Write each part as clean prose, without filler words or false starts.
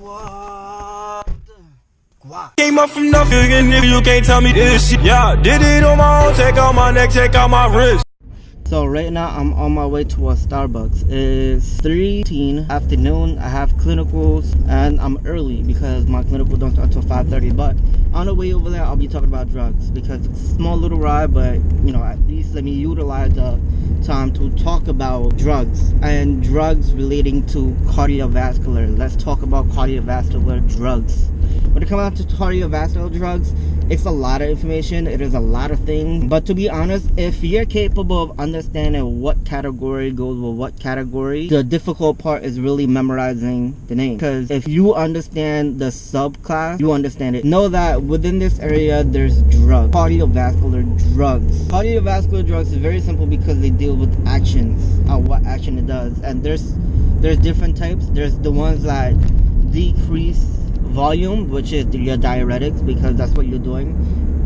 What? Guap. Came up from nothing, nigga, you can't tell me this shit. Yeah, did it on my own, take out my neck, take out my wrist. So right now I'm on my way to a Starbucks. It's 3:18 afternoon. I have clinicals and I'm early because my clinical don't start until 5:30. But on the way over there, I'll be talking about drugs because it's a small little ride, but you know, at least let me utilize the time to talk about drugs and drugs relating to cardiovascular. Let's talk about cardiovascular drugs. When it comes out to cardiovascular drugs, it's a lot of information. It is a lot of things. But to be honest, if you're capable of understanding what category goes with what category, the difficult part is really memorizing the name. Because if you understand the subclass, you understand it. Know that within this area, there's drugs. Cardiovascular drugs. Cardiovascular drugs is very simple because they deal with actions, what action it does. And there's different types. There's the ones that decrease volume, which is your diuretics, because that's what you're doing.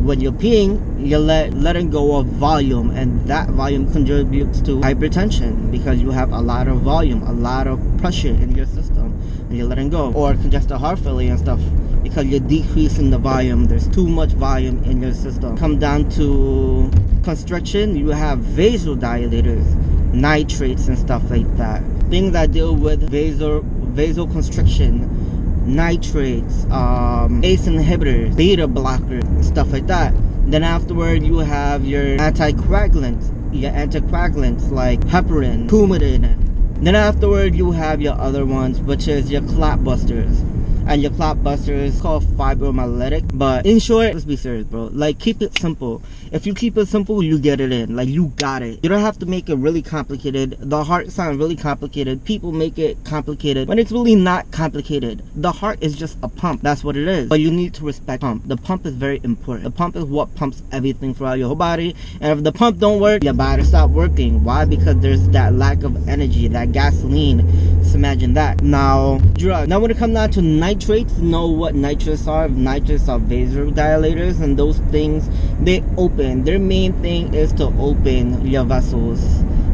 When you're peeing, you're letting go of volume, and that volume contributes to hypertension because you have a lot of volume, a lot of pressure in your system, and you're letting go. Or congestive heart failure and stuff because you're decreasing the volume. There's too much volume in your system. Come down to constriction, you have vasodilators, nitrates and stuff like that. Things that deal with vasoconstriction, nitrates, ACE inhibitors, beta blockers, stuff like that. Then afterward, you have your anticoagulants like heparin, Coumadin. Then afterward, you have your other ones, which is your clot busters. And your clot busters called fibromyalgic. But in short, let's be serious, bro. Like, keep it simple. If you keep it simple, you get it in. Like, you got it. You don't have to make it really complicated. The heart sounds really complicated. People make it complicated when it's really not complicated. The heart is just a pump. That's what it is. But you need to respect the pump. The pump is very important. The pump is what pumps everything throughout your whole body. And if the pump don't work, your body stop working. Why? Because there's that lack of energy, that gasoline. Just imagine that. Now, drugs. Now, when it comes down to nitrates, know what nitrates are. Nitrates are vasodilators, and those things, they open. Their main thing is to open your vessels,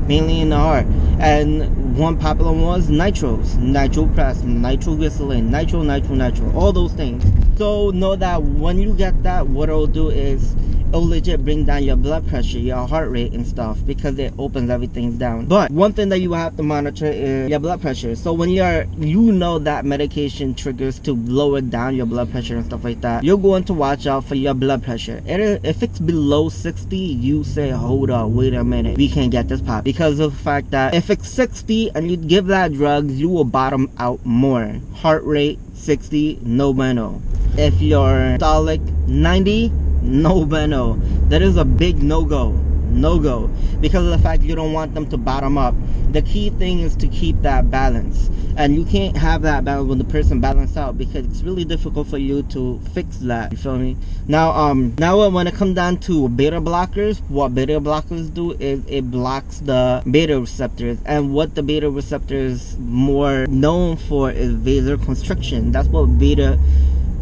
mainly in the heart. And one popular one was nitros, nitropress, nitroglycerin, nitro, all those things. So know that when you get that, what it'll do is it'll legit bring down your blood pressure, your heart rate and stuff, because it opens everything down. But one thing that you have to monitor is your blood pressure. So when you know that medication triggers to lower down your blood pressure and stuff like that, you're going to watch out for your blood pressure. If it's below 60, you say, hold up, wait a minute, we can't get this pop. Because of the fact that if it's 60 and you give that drugs, you will bottom out more. Heart rate 60, no bueno. If your systolic 90, no bueno. That is a big no-go. No-go. Because of the fact you don't want them to bottom up. The key thing is to keep that balance. And you can't have that balance when the person balance out, because it's really difficult for you to fix that. You feel me? Now when it comes down to beta blockers, what beta blockers do is it blocks the beta receptors. And what the beta receptor is more known for is vasoconstriction. That's what beta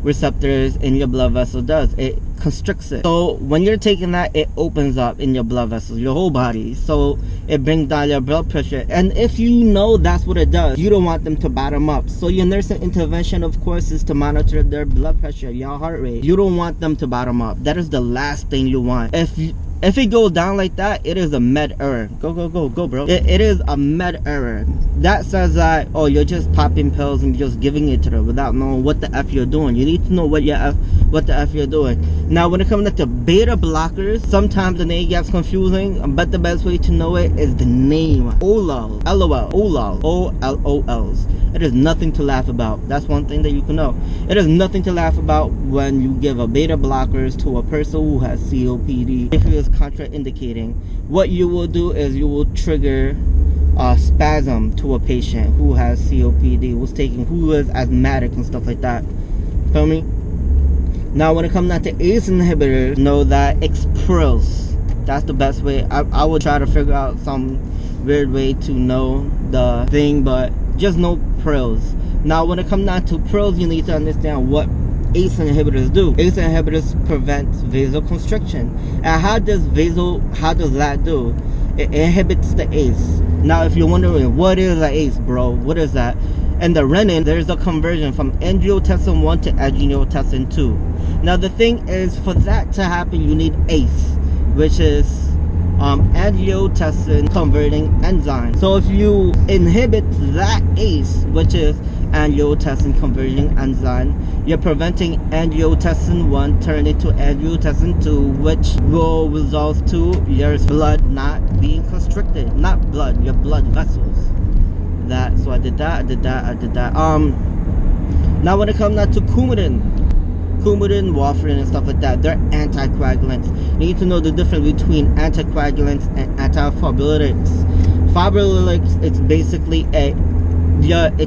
receptors in your blood vessel does. It constricts it. So when you're taking that, it opens up in your blood vessels, your whole body. So it brings down your blood pressure. And if you know that's what it does, you don't want them to bottom up. So your nursing intervention, of course, is to monitor their blood pressure, your heart rate. You don't want them to bottom up. That is the last thing you want. If it goes down like that, it is a med error. Go, bro. It is a med error. That says that, oh, you're just popping pills and just giving it to them without knowing what the F you're doing. You need to know what the F you're doing. Now, when it comes to beta blockers, sometimes the name gets confusing, but the best way to know it is the name. OLOL. LOL. OLOL. OLOLs. It is nothing to laugh about. That's one thing that you can know. It is nothing to laugh about when you give a beta blockers to a person who has COPD. If it is contraindicating, what you will do is you will trigger a spasm to a patient who has COPD, who is asthmatic and stuff like that. Feel me? Now, when it comes down to ACE inhibitors, know that Express. That's the best way. I will try to figure out some weird way to know the thing, but just know pros. Now, when it comes down to pros, you need to understand what ACE inhibitors do. ACE inhibitors prevent vasoconstriction. And how does that do? It inhibits the ACE. Now, if you're wondering, what is an ACE, bro? What is that? And the renin, there's a conversion from angiotensin 1 to angiotensin 2. Now the thing is, for that to happen, you need ACE, which is angiotensin converting enzyme. So if you inhibit that ACE, which is angiotensin converting enzyme, you're preventing angiotensin 1 turning to angiotensin 2, which will result to your blood not being constricted. Not blood, your blood vessels. So I did that. Now when it comes down to Coumadin, warfarin, and stuff like that, they're anticoagulants. You need to know the difference between anticoagulants and antifibrillatics. Fibrillatics, it's basically it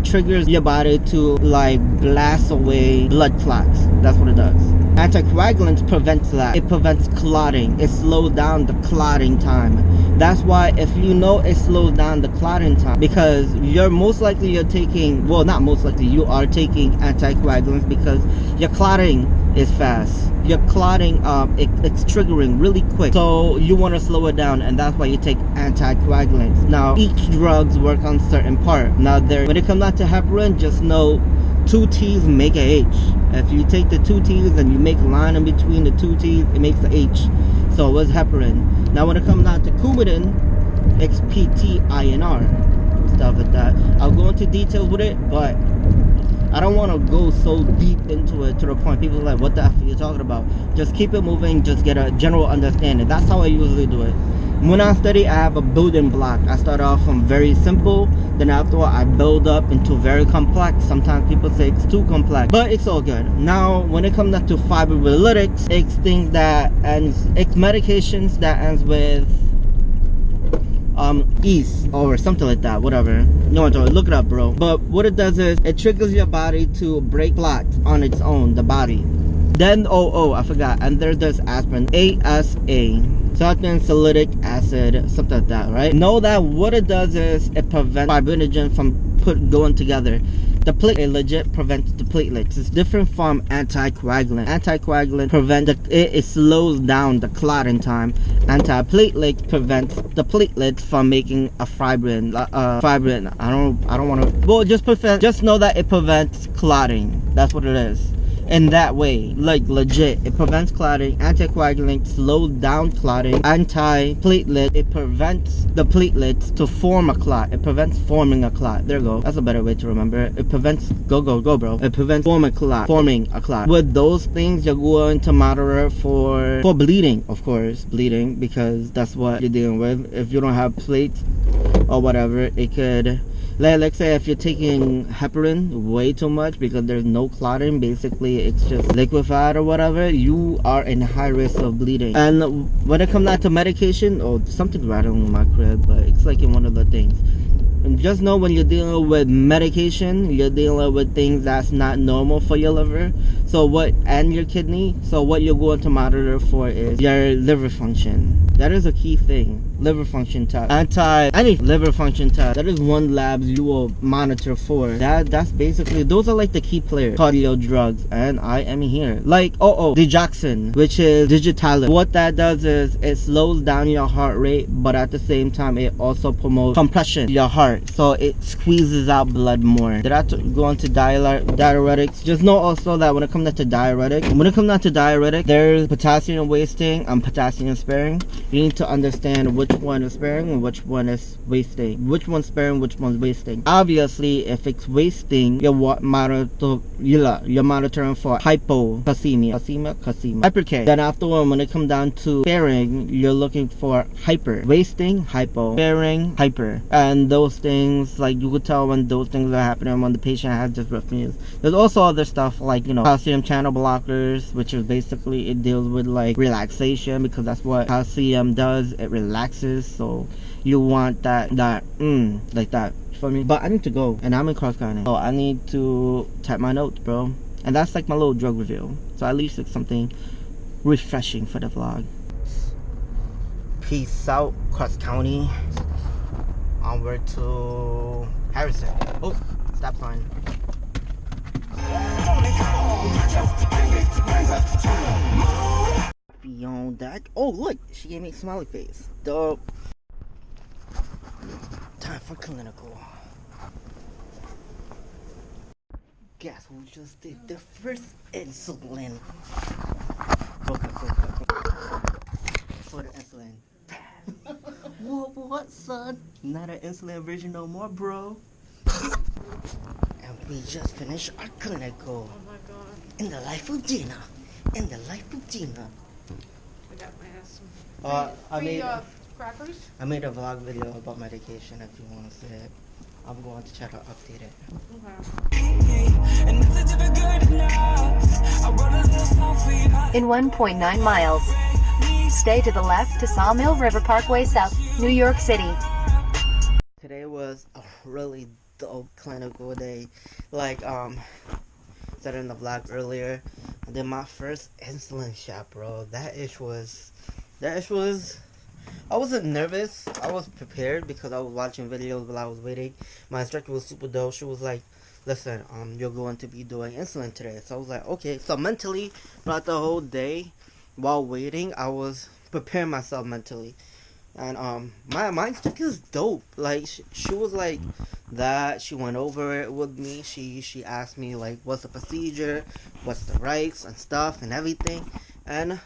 triggers your body to like blast away blood clots. That's what it does. Anticoagulants prevents that. It prevents clotting. It slows down the clotting time. That's why if you know it slows down the clotting time, because you are taking, well, not most likely, you are taking anticoagulants because your clotting is fast. Your clotting, it's triggering really quick. So you want to slow it down, and that's why you take anticoagulants. Now, each drugs work on certain part. Now, when it comes down to heparin, just know 2 T's make a H. If you take the 2 T's and you make a line in between the 2 T's, it makes the H. So what's heparin? Now when it comes down to Coumadin, it's PTINR, stuff like that. I'll go into details with it, but I don't want to go so deep into it to the point people are like, what the F are you talking about? Just keep it moving, just get a general understanding. That's how I usually do it. When I study, I have a building block. I start off from very simple, then afterward I build up into very complex. Sometimes people say it's too complex, but it's all good. Now when it comes down to fibrillatics, it's things that it's medications that ends with ease or something like that, whatever. No, look it up, bro. But what it does is it triggers your body to break clot on its own, the body. Then I forgot, and there's aspirin, ASA, salicylic acid, something like that, right? Know that what it does is it prevents fibrinogen from going together. The platelet legit prevents the platelets. It's different from anticoagulant. Anticoagulant prevents it slows down the clotting time. Antiplatelet prevents the platelets from making a fibrin. I don't want to. Well, just know that it prevents clotting. That's what it is. In that way, like legit, it prevents clotting. Anticoagulant slows down clotting. Antiplatelet, it prevents the platelets to form a clot. It prevents forming a clot. There you go. That's a better way to remember it. It prevents go bro. It prevents forming a clot. With those things, you're going to monitor for bleeding, of course, bleeding, because that's what you're dealing with. If you don't have plates or whatever, it could. Let's say if you're taking heparin way too much because there's no clotting, basically it's just liquefied or whatever, you are in high risk of bleeding. And when it comes down to medication, something's rattling in my crib, but it's like in one of the things. And just know when you're dealing with medication, you're dealing with things that's not normal for your liver. And your kidney. So what you're going to monitor for is your liver function. That is a key thing. Liver function test. Any liver function test. That is one lab you will monitor for. That's basically, those are like the key players. Cardio drugs. And I am here. Like, digoxin, which is digitalis. What that does is it slows down your heart rate, but at the same time, it also promotes compression to your heart. So it squeezes out blood more. Did I go on to diuretics? Just know also that when it comes down to diuretic, there's potassium wasting and potassium sparing. You need to understand which one is sparing and which one is wasting. Which one's sparing, which one's wasting. Obviously, if it's wasting, you're monitoring for hypocalcemia. Hyperk. Then afterward, when it comes down to sparing, you're looking for hyper. Wasting, hypo. Sparing, hyper. And those things, like you could tell when those things are happening when the patient has dysrhythmias. There's also other stuff like, calcium channel blockers, which is basically, it deals with like relaxation, because that's what calcium does. It relaxes, so you want that like that for me. But I need to go, and I'm in cross country, so I need to type my notes, bro. And that's like my little drug review, so at least it's something refreshing for the vlog. Peace out, cross county, onward to Harrison. Stop sign. Beyond that, look, she gave me a smiley face. Dope. Time for clinical. Guess who just did the first insulin? For the insulin. What, son? Not an insulin version no more, bro. And we just finished our clinical. Oh my god. In the life of Gina. In the life of Gina. I got my ass some crackers. I made a vlog video about medication if you want to see it. I'm going to try to update it. In 1.9 miles, stay to the left to Sawmill River Parkway South, New York City. Today was a really dope clinical day. Like said in the vlog earlier, I did my first insulin shot, bro. That ish was I wasn't nervous. I was prepared because I was watching videos while I was waiting. My instructor was super dope. She was like, listen, you're going to be doing insulin today. So I was like, okay. So mentally, throughout the whole day, while waiting, I was preparing myself mentally. And my instructor is dope. Like she was like that. She went over it with me. She asked me like, what's the procedure, what's the rights and stuff and everything. And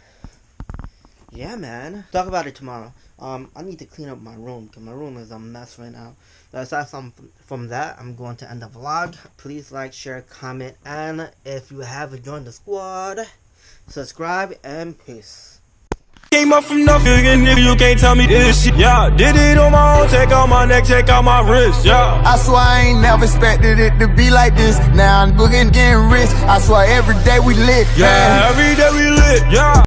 yeah, man. Talk about it tomorrow. I need to clean up my room because my room is a mess right now. Aside from that, I'm going to end the vlog. Please like, share, comment, and if you haven't joined the squad, subscribe and peace. Came up from nothing, nigga, you can't tell me this shit. Yeah, did it on my own, take out my neck, take out my wrist. Yeah, I swear I ain't never expected it to be like this. Now I'm getting rich. I swear every day we lit. Yeah, every day we lit. Yeah.